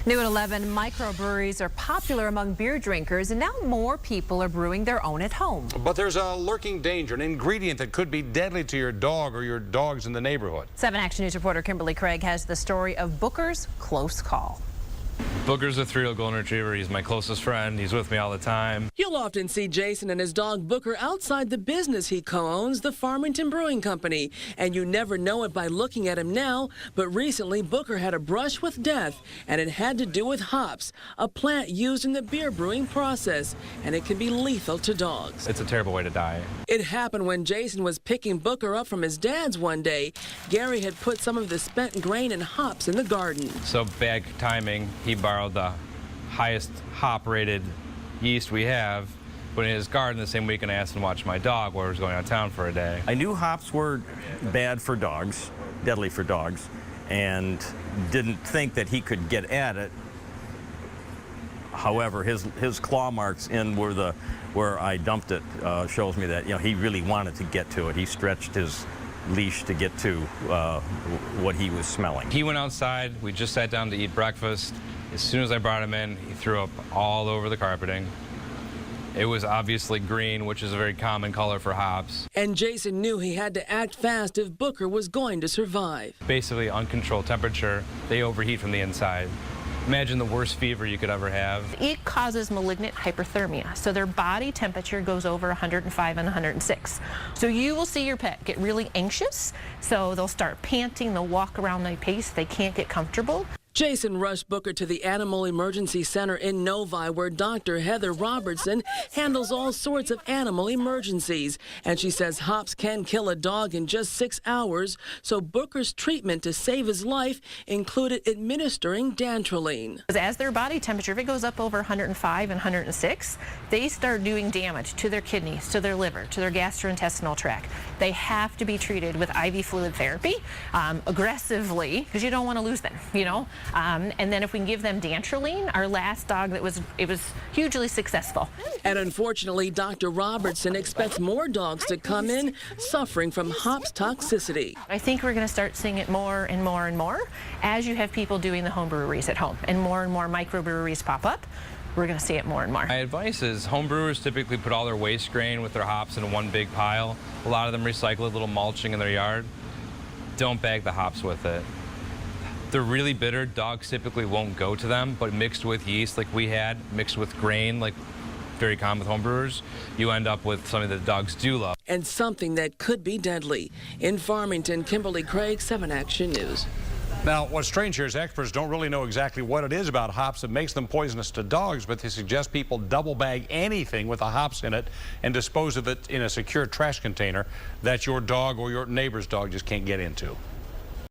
New at 11, microbreweries are popular among beer drinkers, and now more people are brewing their own at home. But there's a lurking danger, an ingredient that could be deadly to your dog or your dogs in the neighborhood. 7 Action News reporter Kimberly Craig has the story of Booker's close call. Booker's a 3-year-old golden retriever. He's my closest friend. He's with me all the time. You'll often see Jason and his dog Booker outside the business he co-owns, the Farmington Brewing Company. And you never know it by looking at him now, but recently Booker had a brush with death, and it had to do with hops, a plant used in the beer brewing process, and it can be lethal to dogs. It's a terrible way to die. It happened when Jason was picking Booker up from his dad's one day. Gary had put some of the spent grain and hops in the garden. So bad timing. He borrowed the highest hop-rated yeast we have, put it in his garden the same week, and I asked him to watch my dog while I was going out of town for a day. I knew hops were bad for dogs, deadly for dogs, and didn't think that he could get at it. However, his claw marks in where I dumped it shows me that, you know, he really wanted to get to it. He stretched his leash to get to what he was smelling. He went outside. We just sat down to eat breakfast. As soon as I brought him in, he threw up all over the carpeting. It was obviously green, which is a very common color for hops. And Jason knew he had to act fast if Booker was going to survive. Basically, uncontrolled temperature. They overheat from the inside. Imagine the worst fever you could ever have. It causes malignant hyperthermia, so their body temperature goes over 105 and 106. So you will see your pet get really anxious, so they'll start panting, they'll walk around at a pace, they can't get comfortable. Jason rushed Booker to the Animal Emergency Center in Novi, where Dr. Heather Robertson handles all sorts of animal emergencies. And she says hops can kill a dog in just 6 hours, so Booker's treatment to save his life included administering dantrolene. As their body temperature, if it goes up over 105 and 106, they start doing damage to their kidneys, to their liver, to their gastrointestinal tract. They have to be treated with IV fluid therapy aggressively, because you don't want to lose them, you know. And then if we can give them dantrolene, our last dog, it was hugely successful. And unfortunately, Dr. Robertson expects more dogs to come in suffering from hops toxicity. I think we're going to start seeing it more and more and more as you have people doing the home breweries at home and more microbreweries pop up. We're going to see it more and more. My advice is home brewers typically put all their waste grain with their hops in one big pile. A lot of them recycle a little mulching in their yard. Don't bag the hops with it. They're really bitter. Dogs typically won't go to them, but mixed with yeast like we had, mixed with grain like very common with homebrewers, you end up with something that dogs do love. And something that could be deadly. In Farmington, Kimberly Craig, 7 Action News. Now, what's strange here is experts don't really know exactly what it is about hops that makes them poisonous to dogs, but they suggest people double bag anything with the hops in it and dispose of it in a secure trash container that your dog or your neighbor's dog just can't get into.